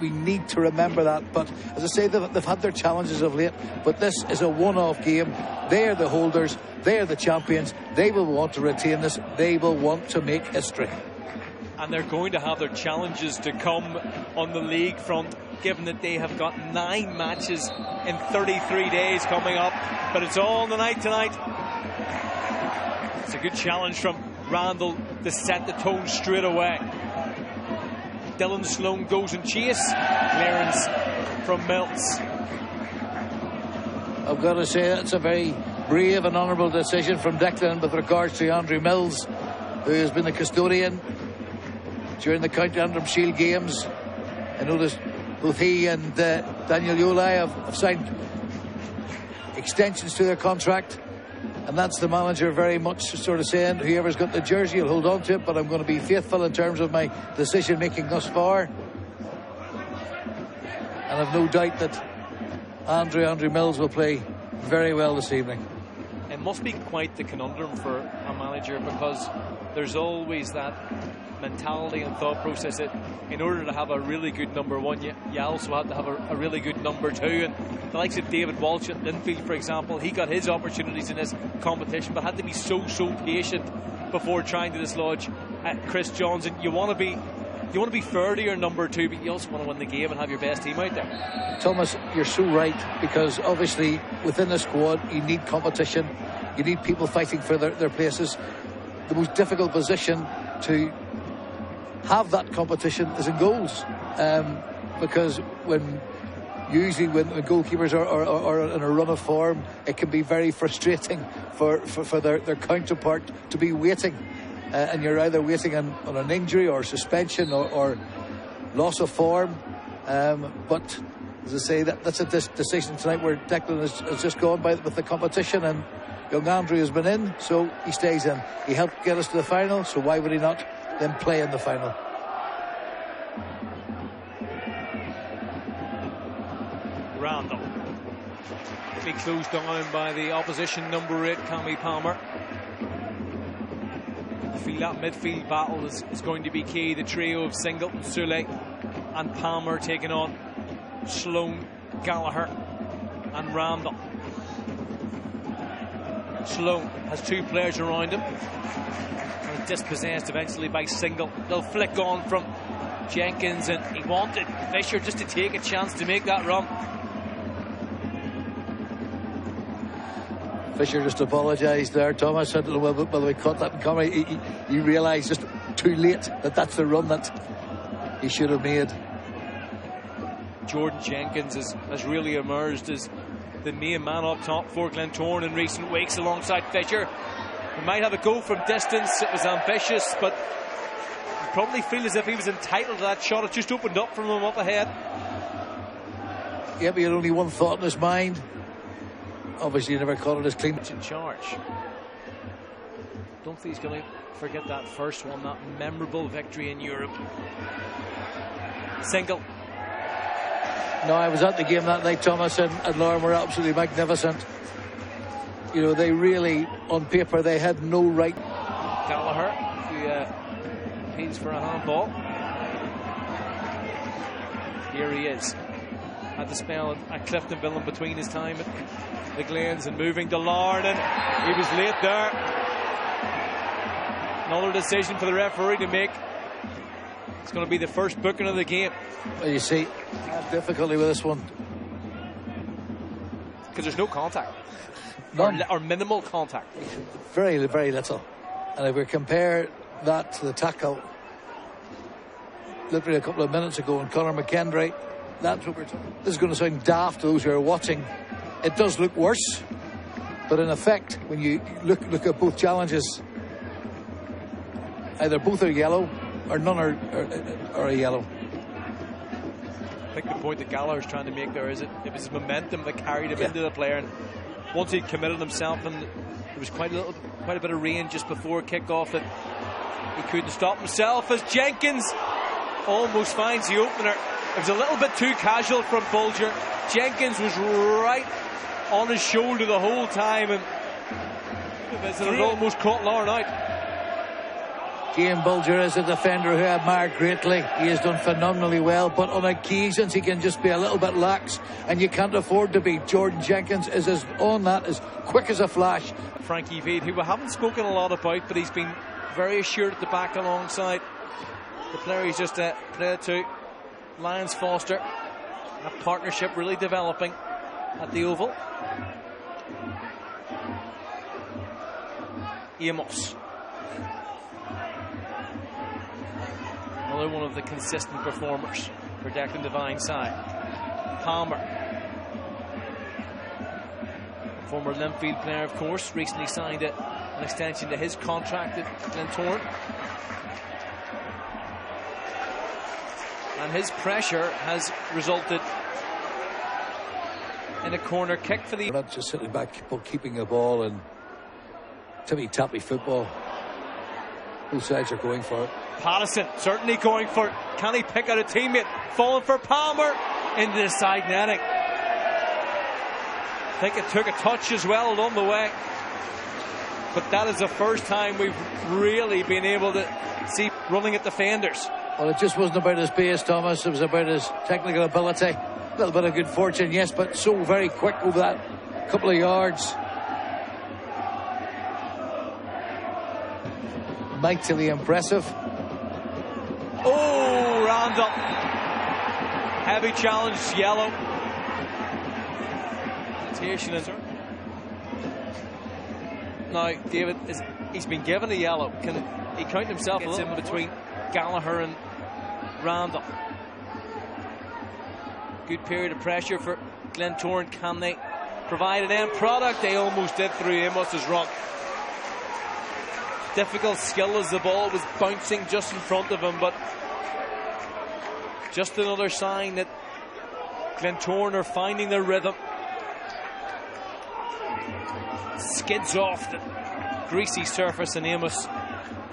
We need to remember that. But as I say, they've had their challenges of late, but this is a one-off game. They are the holders, they are the champions. They will want to retain this. They will want to make history. And they're going to have their challenges to come on the league front, given that they have got 9 matches in 33 days coming up. But it's all on the night tonight. It's a good challenge from Randall to set the tone straight away. Dylan Sloan goes and chase. Clearance from Mills. I've got to say, that's a very brave and honourable decision from Declan with regards to Andrew Mills, who has been the custodian during the County Antrim Shield games. I noticed both he and Daniel Yolai have signed extensions to their contract, and that's the manager very much sort of saying, whoever's got the jersey will hold on to it, but I'm going to be faithful in terms of my decision making thus far. And I've no doubt that Andrew Mills will play very well this evening. It must be quite the conundrum for a manager, because there's always that mentality and thought process that in order to have a really good number one, you also have to have a really good number two. And the likes of David Walsh at Linfield, for example, he got his opportunities in this competition, but had to be so patient before trying to dislodge Chris Johnson. You want to be fair to your number two, but you also want to win the game and have your best team out there. Thomas, you're so right, because obviously within the squad you need competition, you need people fighting for their places. The most difficult position to have that competition is in goals, because when goalkeepers are in a run of form, it can be very frustrating for their counterpart to be waiting, and you're either waiting on an injury or suspension or loss of form. But as I say, that's a decision tonight where Declan has just gone by with the competition, and young Andrew has been in, so he stays in. He helped get us to the final, so why would he not then play in the final? Randall. Quickly closed down by the opposition number 8, Cammy Palmer. I feel that midfield battle is going to be key. The trio of Singleton, Soule and Palmer taking on Sloan, Gallagher and Randall. Sloan has 2 players around him, and dispossessed eventually by Single. They'll flick on from Jenkins, and he wanted Fisher just to take a chance to make that run. Fisher just apologised there, Thomas. I don't know whether we caught that in camera. He realised just too late that that's the run that he should have made. Jordan Jenkins has really emerged as the main man up top for Glentoran in recent weeks, alongside Fisher. He might have a go from distance. It was ambitious, but you probably feel as if he was entitled to that shot. It just opened up from him up ahead. Yeah, but he had only one thought in his mind. Obviously, he never caught it as clean. In charge. Don't think he's going to forget that first one, that memorable victory in Europe. Single. No, I was at the game that night, Thomas, and Larne were absolutely magnificent. You know, they really, on paper, they had no right. Gallagher, who appeals for a handball. Here he is. Had the spell at Cliftonville in between his time at the Glens and moving to Larne, and he was late there. Another decision for the referee to make. It's going to be the first booking of the game. Well, you see, I have difficulty with this one. Because there's no contact. None. Or minimal contact. Very, very little. And if we compare that to the tackle literally a couple of minutes ago in Conor McKendry, that's what we're talking. This is going to sound daft to those who are watching. It does look worse, but in effect, when you look at both challenges, either both are yellow or none are a yellow. I think the point that Gallagher's trying to make there is it was momentum that carried him into the player, and once he'd committed himself, and there was quite a bit of rain just before kickoff, that he couldn't stop himself as Jenkins almost finds the opener. It was a little bit too casual from Bulger. Jenkins was right on his shoulder the whole time, and it almost caught Larne out. 𝘐𝘯𝘪𝘵 is a defender who I admire greatly. He has done phenomenally well, but on occasions he can just be a little bit lax, and you can't afford to be. Jordan Jenkins is as quick as a flash. 𝘍𝘬𝘃𝑗, who we haven't spoken a lot about, but he's been very assured at the back alongside the player he's just played to, Lyons Foster. A partnership really developing at the Oval. Amos, another one of the consistent performers for Declan Devine's side. Palmer, former Linfield player, of course, recently signed an extension to his contract at Glentoran. And his pressure has resulted in a corner kick for the... We're not just sitting back keeping the ball and tippy-tappy football. Both sides are going for it. Patterson certainly going for it. Can he pick out a teammate? Falling for Palmer into the side netting. I think it took a touch as well along the way. But that is the first time we've really been able to see running at defenders. Well, it just wasn't about his pace, Thomas. It was about his technical ability. A little bit of good fortune, yes, but so very quick over that couple of yards. Mightily impressive. Oh, Randall. Heavy challenge, yellow. Now, David, he's been given a yellow. Can he count himself a little in between Gallagher and Randall? Good period of pressure for Glentoran. Can they provide an end product? They almost did through Amos's run. Difficult skill as the ball was bouncing just in front of him, but just another sign that Glentoran are finding their rhythm. Skids off the greasy surface, and Amos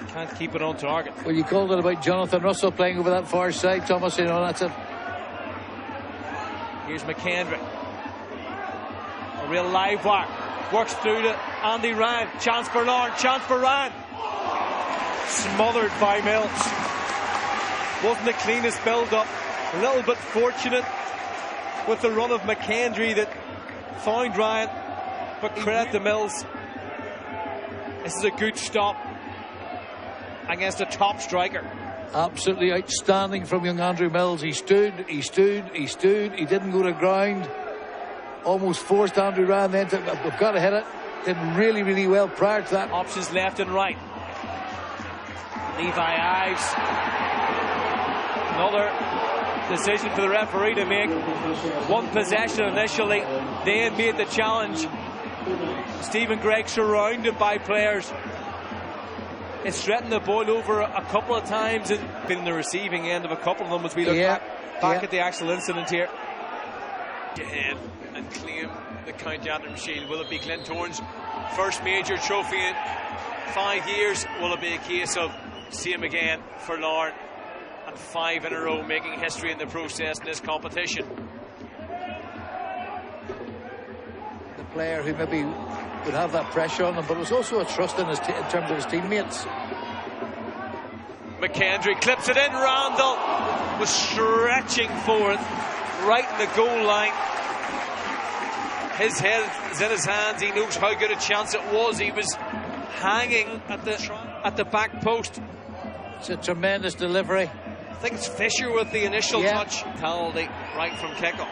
can't keep it on target. Well, you called it about Jonathan Russell playing over that far side, Thomas. You know, that's it. Here's McKendry. A real live wire. Works through to Andy Ryan. Chance for Larne. Chance for Ryan. Smothered by Mills. Wasn't the cleanest build-up. A little bit fortunate with the run of McKendry that found Ryan. But credit to Mills. This is a good stop against a top striker. Absolutely outstanding from young Andrew Mills. He stood. He didn't go to ground. Almost forced Andrew Ryan then to, we've got to hit it. Did really, really well prior to that. Options left and right. Levi Ives. Another decision for the referee to make. One possession initially, then made the challenge. Stephen Gregg surrounded by players. It's threatened the ball over a couple of times and been in the receiving end of a couple of them as we look back at the actual incident here. Ahead and claim the County Antrim Shield. Will it be Glentoran's first major trophy in 5 years? Will it be a case of same again for Larne, and 5 in a row, making history in the process in this competition? The player who maybe would have that pressure on him, but was also a trust in in terms of his teammates. McKendry clips it in. Randall was stretching forward right in the goal line. His head is in his hands. He knows how good a chance it was. He was hanging at the back post. It's a tremendous delivery. I think it's Fisher with the initial touch. Penalty right from kickoff.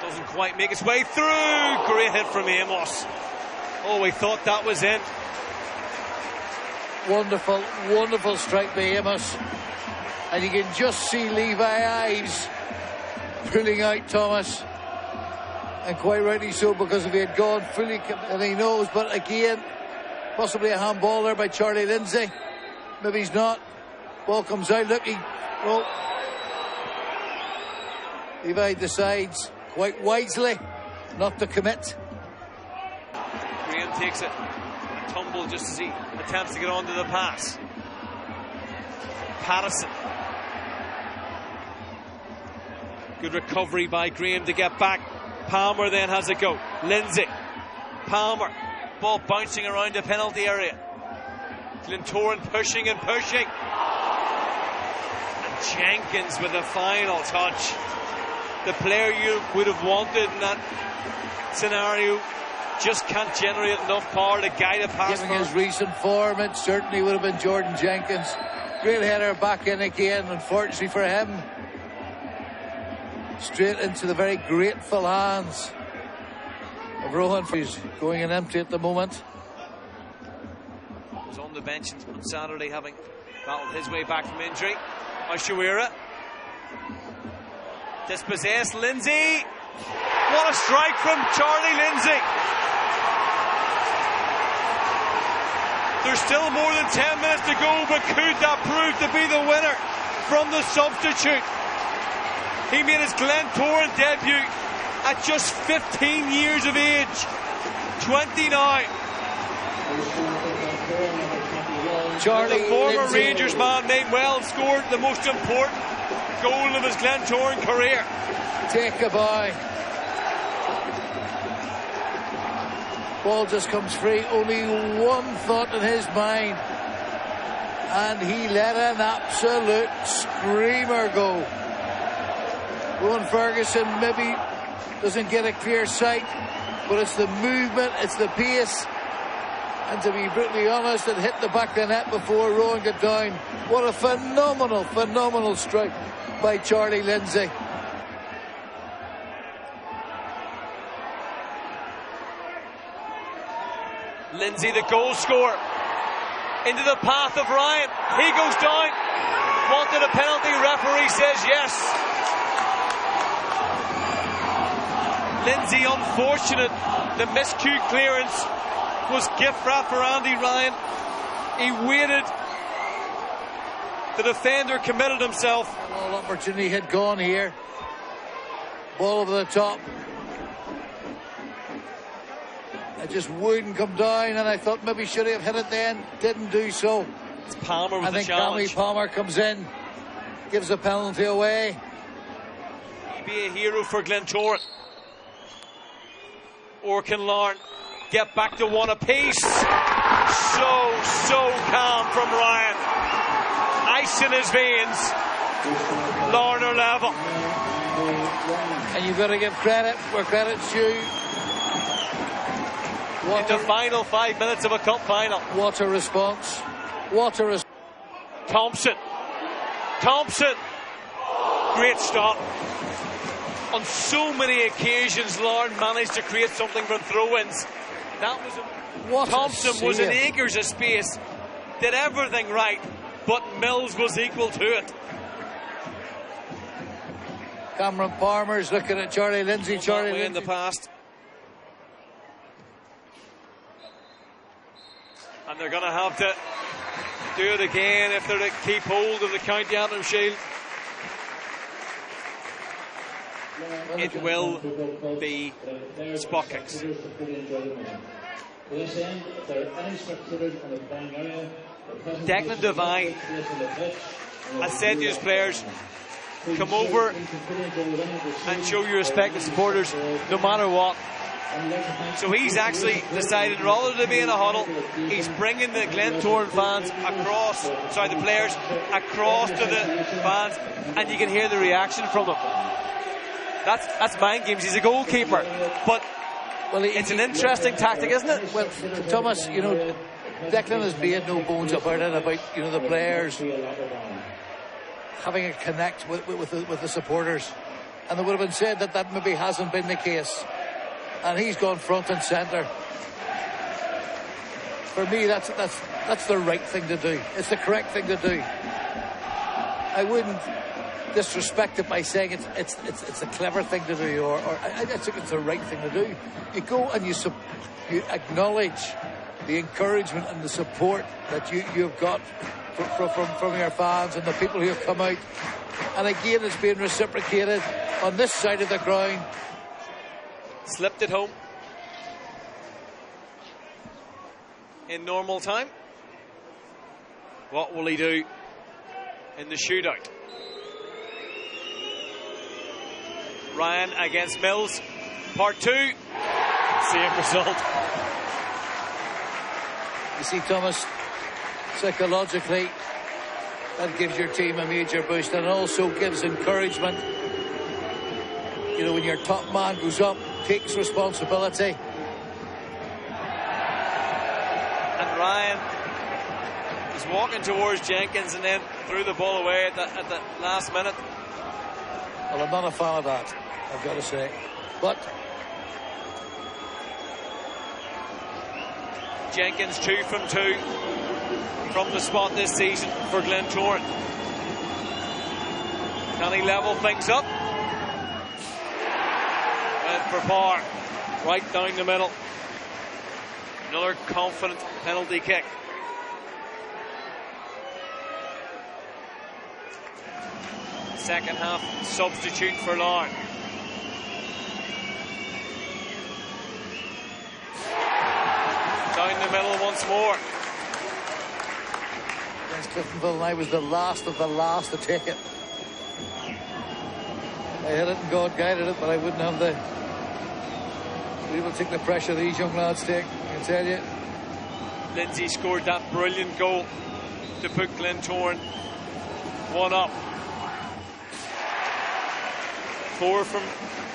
Doesn't quite make its way through. Great hit from Amos. Oh, we thought that was in. Wonderful, wonderful strike by Amos. And you can just see Levi Ives pulling out Thomas. And quite rightly so, because if he had gone fully, and he knows, but again, possibly a handball there by Charlie Lindsay. Maybe he's not. Ball comes out, look, Levi decides quite wisely not to commit. Graham takes it, a tumble just as he attempts to get onto the pass. Patterson Good recovery by Graham to get back. Palmer then has a go. Lindsay. Palmer. Ball bouncing around the penalty area. Glentoran pushing and pushing. And Jenkins with the final touch. The player you would have wanted in that scenario just can't generate enough power to guide a pass. Given his recent form, it certainly would have been Jordan Jenkins. Great header back in again, unfortunately for him. Straight into the very grateful hands of Rohan. He's going in empty at the moment. Was on the bench on Saturday, having battled his way back from injury. 𝘠𝘬𝘀𝘬 dispossessed Lindsay. What a strike from Charlie Lindsay. There's still more than 10 minutes to go, but could that prove to be the winner from the substitute? He made his Glentoran debut at just 15 years of age. 29. Charlie, the former Lindsay. Rangers man may well scored the most important goal of his Glentoran career. Take a boy. Ball just comes free. Only one thought in his mind, and he let an absolute screamer go. Rowan Ferguson maybe doesn't get a clear sight, but it's the movement, it's the pace, and to be brutally honest, it hit the back of the net before Rowan got down. What a phenomenal strike by Charlie Lindsay. Lindsay, the goal scorer, into the path of Ryan. He goes down. Wanted a penalty. Referee says yes. Lindsay, unfortunate. The miscued clearance was gift wrap for Andy Ryan. He waited. The defender committed himself. All opportunity had gone here. Ball over the top. It just wouldn't come down, and I thought maybe should have hit it then. Didn't do so. It's Palmer with the challenge. I think Palmer comes in, gives a penalty away. He'd be a hero for Glentoran. Or can Larne get back to one apiece? So calm from Ryan. Ice in his veins. Larne are level. And you've got to give credit where credit's due. Into final 5 minutes of a cup final. What a response. Thompson. Great stop. On so many occasions, Larne managed to create something from throw-ins. Thompson was in acres of space, did everything right, but Mills was equal to it. Cameron Palmer's looking at Charlie Lindsay. Charlie Lindsay in the past. And they're going to have to do it again if they're to keep hold of the County Antrim Shield. It will be spot kicks. Declan Devine has said to his players, come over and show your respect to supporters no matter what. So he's actually decided, rather than be in a huddle, he's bringing the Glentoran fans across, the players across to the fans, and you can hear the reaction from them. That's mind games. He's a goalkeeper, but it's an interesting tactic, isn't it? Well, Thomas, Declan has made no bones about it, about the players having a connect with the supporters, and it would have been said that maybe hasn't been the case. And he's gone front and centre. For me, that's the right thing to do. It's the correct thing to do. I wouldn't disrespect it by saying it's a clever thing to do, or I think it's the right thing to do. You go and you acknowledge the encouragement and the support that you've got from your fans and the people who have come out. And again, it's being reciprocated on this side of the ground. Slipped it home in normal time. What will he do in the shootout? Ryan against Mills. Part 2. Same result. You see, Thomas, psychologically, that gives your team a major boost, and also gives encouragement. You know, when your top man goes up, takes responsibility. And Ryan is walking towards Jenkins and then threw the ball away at the last minute. Well, I'm not a fan of that, I've got to say. But Jenkins 2 from 2 from the spot this season for Glentoran. Can he level things up? Went for par, right down the middle. Another confident penalty kick. Second half substitute for Larne. Down the middle once more. Against Cliftonville, and I was the last of the last to take it. I hit it and God guided it, but I wouldn't have the... We will take the pressure these young lads take, I can tell you. Lindsay scored that brilliant goal to put Glentoran 1 up. 4 from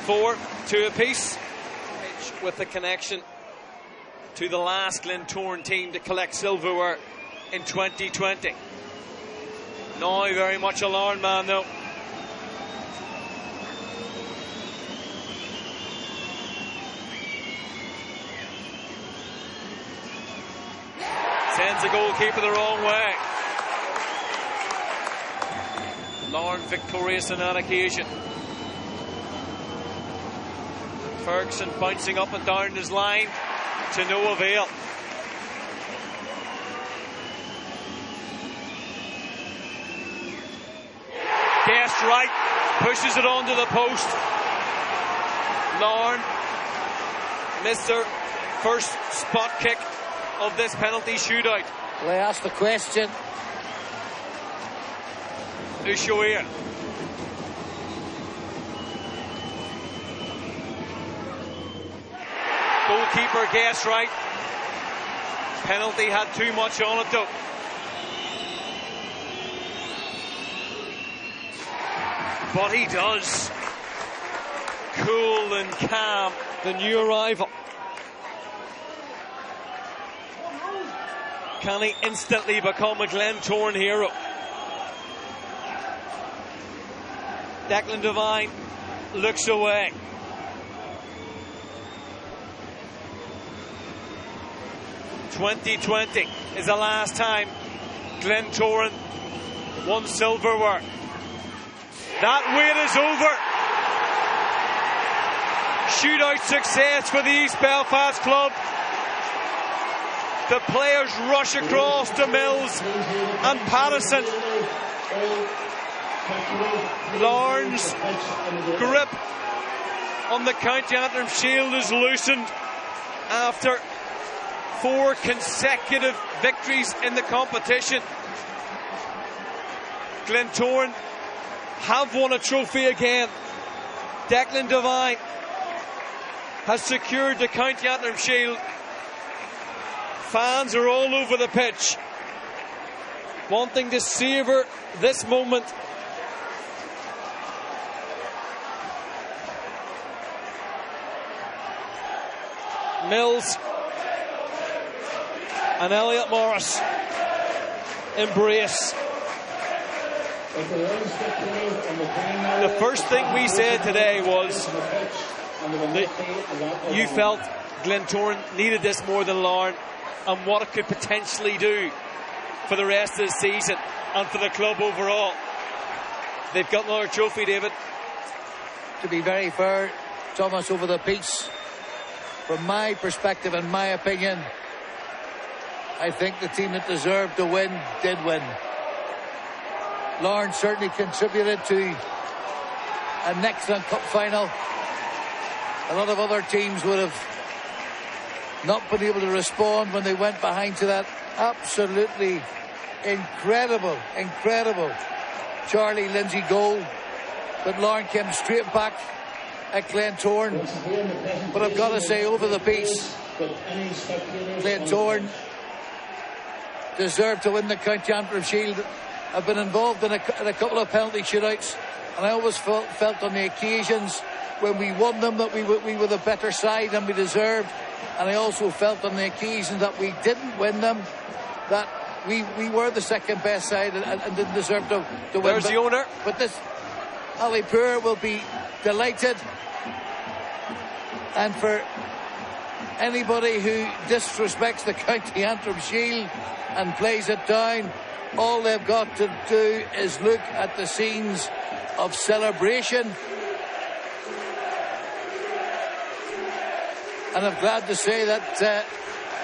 4, 2 apiece. With the connection to the last Glentoran team to collect silverware in 2020. Now very much a Larne man though. Sends the goalkeeper the wrong way. Larne victorious on that occasion. Ferguson bouncing up and down his line to no avail. Guest right, pushes it onto the post. Larne missed their first spot kick of this penalty shootout. Well, I asked the question. 𝘠𝘠𝘠𝘬𝘠. Goalkeeper guessed right. Penalty had too much on it though. But he does. Cool and calm, the new arrival. Can he instantly become a Glentoran hero? Declan Devine looks away. '2020 is the last time Glentoran won silverware. That wait is over. Shootout success for the East Belfast club. The players rush across to Mills and Patterson. Larne's grip on the County Antrim shield is loosened after 4 consecutive victories in the competition. Glentoran have won a trophy again. Declan Devine has secured the County Antrim shield. Fans are all over the pitch, wanting to savour this moment. Mills and Elliot Morris embrace. The first thing we said today was that you felt Glentoran needed this more than Larne, and what it could potentially do for the rest of the season and for the club overall. They've got another trophy, David. To be very fair, Thomas, over the piece, from my perspective and my opinion, I think the team that deserved to win did win. Larne certainly contributed to an excellent cup final. A lot of other teams would have not been able to respond when they went behind to that absolutely incredible Charlie Lindsay goal. But Larne came straight back at Glentoran, but I've got to say, over the piece, Glentoran deserved to win the County Antrim Shield. I've been involved in a couple of penalty shootouts, and I always felt on the occasions when we won them that we were the better side and we deserved, and I also felt on the occasions that we didn't win them that we were the second best side and didn't deserve to win. There's the owner. But this 𝘠𝗟𝘄𝑚 will be delighted, and for anybody who disrespects the County Antrim Shield and plays it down, all they've got to do is look at the scenes of celebration. And I'm glad to say that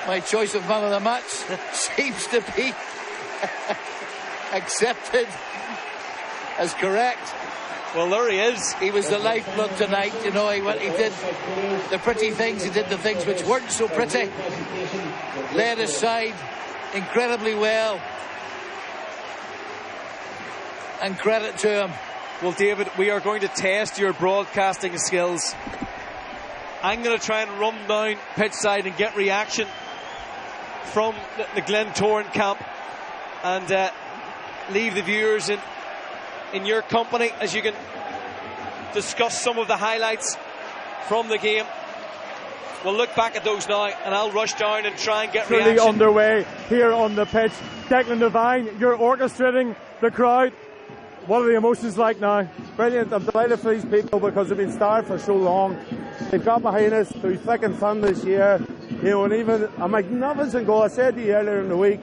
my choice of man of the match seems to be accepted as correct. Well, there he is. He was the lifeblood tonight. You know, he did the pretty things, he did the things which weren't so pretty. Led his side incredibly well. And credit to him. Well, David, we are going to test your broadcasting skills. I'm going to try and run down pitch side and get reaction from the Glentoran camp, and leave the viewers in your company as you can discuss some of the highlights from the game. We'll look back at those now, and I'll rush down and try and get reaction. Underway here on the pitch. Declan Devine, you're orchestrating the crowd. What are the emotions like now? Brilliant. I'm delighted for these people because they've been starved for so long. They've got behind us through thick and thin this year. You know, and even a magnificent goal. I said to you earlier in the week,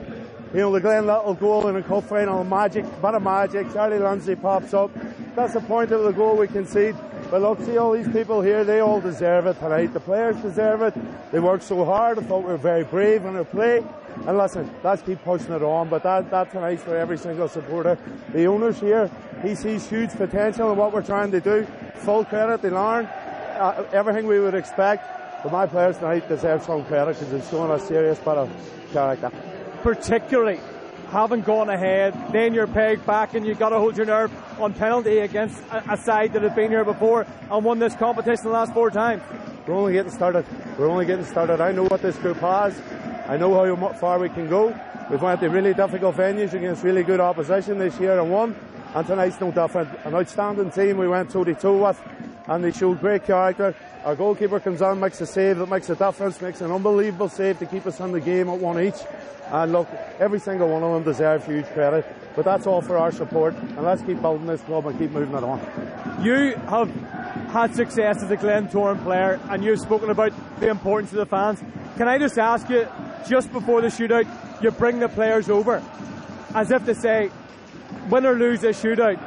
you know, the Glen Little goal in a cup final, magic, bit of magic. Charlie Lindsay pops up. That's the point of the goal we concede. But look, see all these people here, they all deserve it tonight. The players deserve it. They worked so hard. I thought we were very brave in our play. And listen, let's keep pushing it on. But that tonight's for every single supporter. The owner's here. He sees huge potential in what we're trying to do. Full credit to Larne. Everything we would expect. But my players tonight deserve some credit because they've shown a serious bit of character. Particularly having gone ahead, then you're pegged back and you've got to hold your nerve on penalty against a side that has been here before and won this competition the last 4 times. We're only getting started. I know what this group has. I know how far we can go. We've went to really difficult venues against really good opposition this year and won. And tonight's no different. An outstanding team we went toe-to-toe with, and they showed great character. Our goalkeeper comes on, makes a save that makes a difference, makes an unbelievable save to keep us in the game at 1 each. And look, every single one of them deserves huge credit. But that's all for our support, and let's keep building this club and keep moving it on. You have had success as a Glentoran player, and you've spoken about the importance of the fans. Can I just ask you, just before the shootout, you bring the players over, as if to say, win or lose this shootout,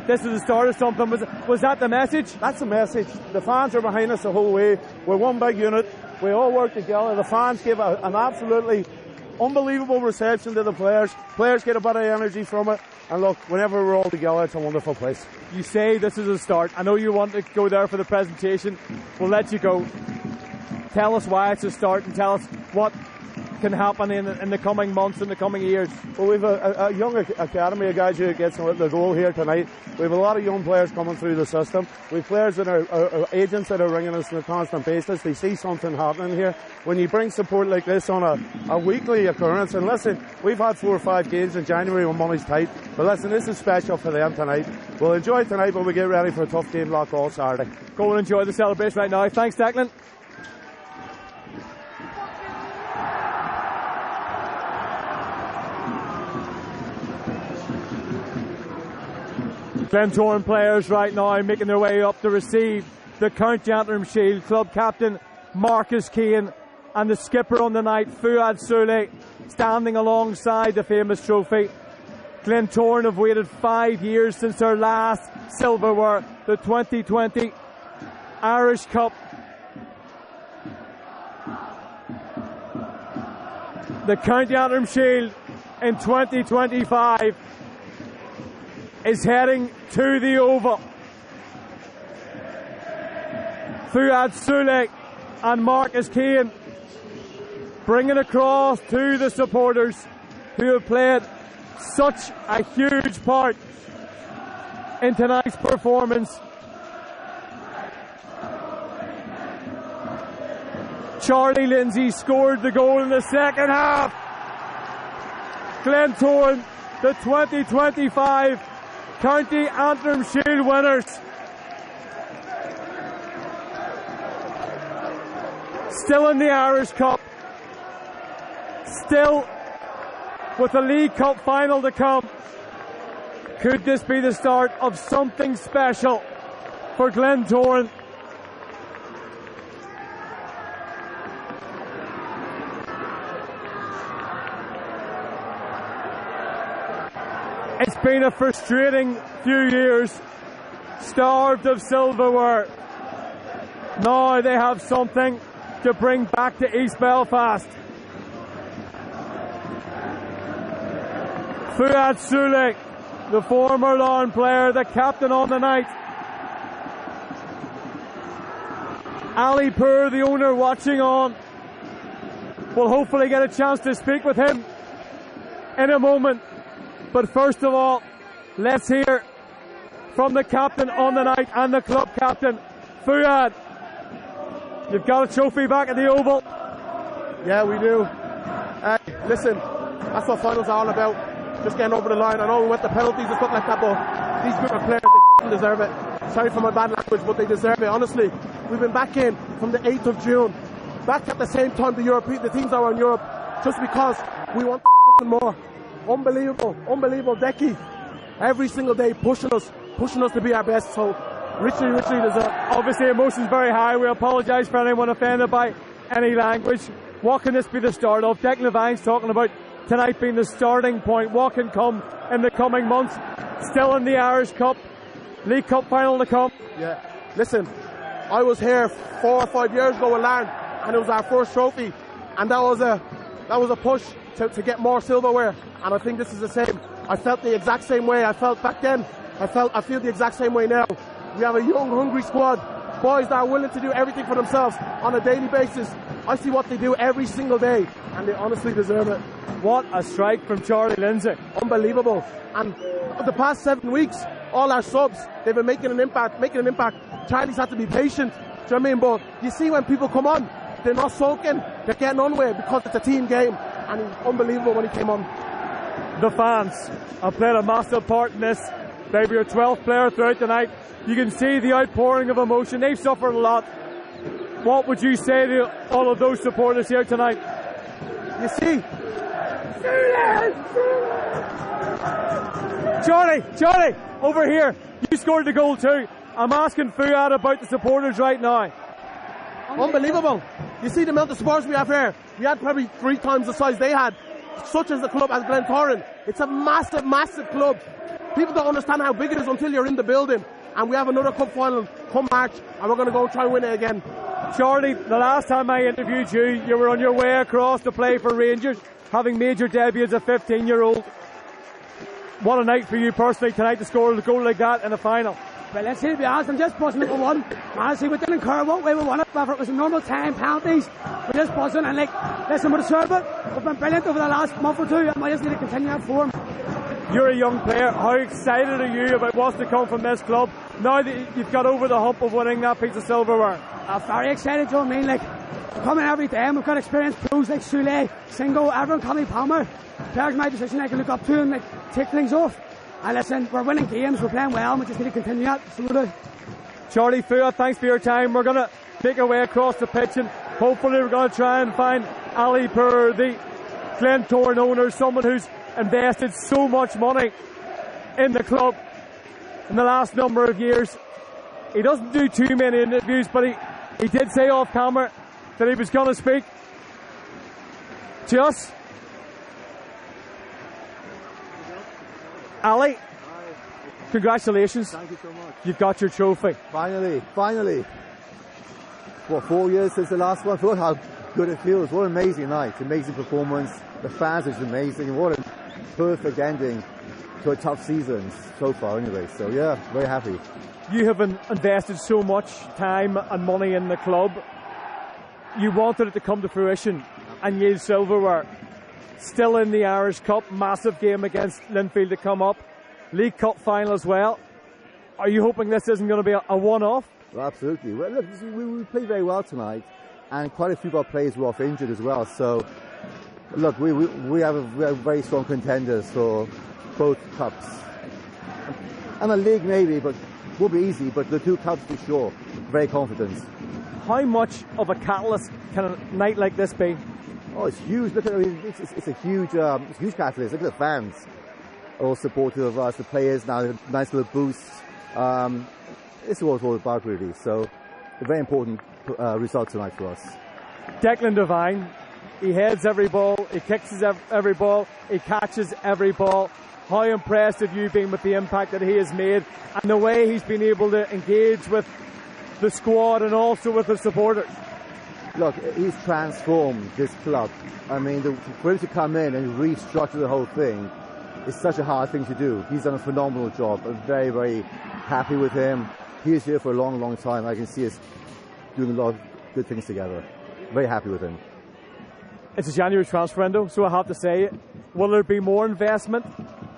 this is the start of something. Was that the message? That's the message. The fans are behind us the whole way. We're one big unit. We all work together. The fans give an absolutely unbelievable reception to the players. Players get a bit of energy from it. And look, whenever we're all together, it's a wonderful place. You say this is a start. I know you want to go there for the presentation. We'll let you go. Tell us why it's a start and tell us what can happen in the coming months, in the coming years. Well, we've a young academy of guys who gets the goal here tonight. We have a lot of young players coming through the system. We've players that are agents that are ringing us on a constant basis. They see something happening here. When you bring support like this on a weekly occurrence, and listen, we've had 4 or 5 games in January when money's tight, but listen, this is special for them tonight. We'll enjoy tonight, but we get ready for a tough game lock all Saturday. Go and enjoy the celebration right now. Thanks, Declan. Glentoran players right now making their way up to receive the County Antrim Shield. Club captain Marcus Keane and the skipper on the night, 𝘬𝘓𝘂𝘓𝘬, standing alongside the famous trophy. Glentoran have waited 5 years since their last silverware, the 2020 Irish Cup. The County Antrim Shield in 2025 is heading to the Oval. 𝘬𝘓𝘓𝘂𝘓𝘓 and Marcus Keane bringing across to the supporters who have played such a huge part in tonight's performance. Charlie Lindsay scored the goal in the second half. Glentoran, the 2025 County Antrim Shield winners. Still in the Irish Cup. Still with the League Cup final to come. Could this be the start of something special for Glentoran? It's been a frustrating few years, starved of silverware. Now they have something to bring back to East Belfast. 𝘬𝘂𝘯𝘕, the former Larne player, the captain on the night. 𝘔𝘂𝘂𝘮𝘰, the owner, watching on. We'll hopefully get a chance to speak with him in a moment. But first of all, let's hear from the captain on the night and the club captain, 𝘬𝘂𝘂𝘮. You've got a trophy back at the Oval. Yeah, we do. Listen, that's what finals are all about. Just getting over the line. I know we went to penalties and stuff like that, but these group of players, they deserve it. Sorry for my bad language, but they deserve it. Honestly, we've been back in from the 8th of June. Back at the same time the teams are in Europe, just because we want more. Unbelievable 𝘠𝘠𝘪𝘐𝘁cie. Every single day pushing us to be our best. So richly deserve. Obviously emotions very high. We apologise for anyone offended by any language. What can this be the start of? 𝘠𝘠𝘪𝘵𝘠𝘠𝘪 talking about tonight being the starting point. What can come in the coming months? Still in the Irish Cup, League Cup final to come. Yeah, listen, I was here 4 or 5 years ago with Larne, and it was our first trophy, and that was a push to get more silverware, and I think this is the same. I felt the exact same way I felt back then. I feel the exact same way now. We have a young, hungry squad, boys that are willing to do everything for themselves on a daily basis. I see what they do every single day, and they honestly deserve it. What a strike from Charlie Lindsay. Unbelievable. And the past 7 weeks, all our subs, they've been making an impact. Charlie's had to be patient, do you know what I mean? But you see when people come on, they're not sulking, they're getting on with it because it's a team game, and he's unbelievable when he came on. The fans have played a massive part in this. They've been your 12th player throughout the night. You can see the outpouring of emotion. They've suffered a lot. What would you say to all of those supporters here tonight? You see, Charlie, over here. You scored the goal too. I'm asking 𝘬𝘂𝘂𝘮 about the supporters right now. Unbelievable. You see the amount of supporters we have here. We had probably 3 times the size they had. Such as the club as Glentoran. It's a massive club. People don't understand how big it is until you're in the building. And we have another cup final come March, and we're going to go and try and win it again. Charlie, the last time I interviewed you, you were on your way across to play for Rangers, having made your debut as a 15-year-old. What a night for you personally tonight to score a goal like that in the final. Well, let's see, to be honest, I'm just buzzing at one. Honestly, we didn't care what way we won it, whether it was a normal time, penalties. We're just buzzing, and listen, we deserve it. We've been brilliant over the last month or 2, and we just need to continue that form. You're a young player. How excited are you about what's to come from this club now that you've got over the hump of winning that piece of silverware? I'm very excited, you know what I mean? Coming every day, and we've got experienced pros like Sule, Singo, everyone calling me Palmer. Players in my position I can look up to and take things off. And listen, we're winning games, we're playing well, and we just need to continue that. So Charlie, 𝘬𝘂𝘂𝘮, thanks for your time. We're going to make our way across the pitch, and hopefully we're going to try and find 𝘔𝘂𝘂𝘮, the Glentoran owner, someone who's invested so much money in the club in the last number of years. He doesn't do too many interviews, but he did say off camera that he was going to speak to us. Ali, congratulations. Thank you so much. You've got your trophy. Finally. What, 4 years since the last one? Look how good it feels. What an amazing night, amazing performance. The fans is amazing. What a perfect ending to a tough season so far anyway. So yeah, very happy. You have invested so much time and money in the club. You wanted it to come to fruition and yield silverware. Still in the Irish Cup, massive game against Linfield to come up. League Cup final as well. Are you hoping this isn't going to be a one-off? Well, absolutely. Well, look, we played very well tonight, and quite a few of our players were off injured as well. So, look, we have very strong contenders for both cups. And a league maybe, but won't be easy, but the 2 cups for sure. Very confident. How much of a catalyst can a night like this be? Oh, it's huge. Look at it's a huge catalyst. Look at the fans. All supportive of us, the players now, nice little boost. This is what it's all about really. So a very important result tonight for us. Declan Devine, he heads every ball, he kicks every ball, he catches every ball. How impressed have you been with the impact that he has made and the way he's been able to engage with the squad and also with the supporters? Look, he's transformed this club. I mean, for him to come in and restructure the whole thing is such a hard thing to do. He's done a phenomenal job. I'm very, very happy with him. He is here for a long, long time. I can see us doing a lot of good things together. Very happy with him. It's a January transfer window, so I have to say, will there be more investment?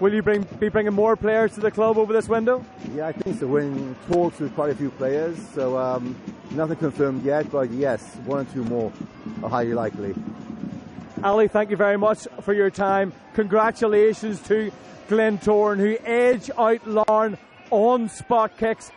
Will you be bringing more players to the club over this window? Yeah, I think so. We're in talks with quite a few players, so nothing confirmed yet, but yes, 1 or 2 more are highly likely. Ali, thank you very much for your time. Congratulations to Glentoran, who edge out Larne on spot kicks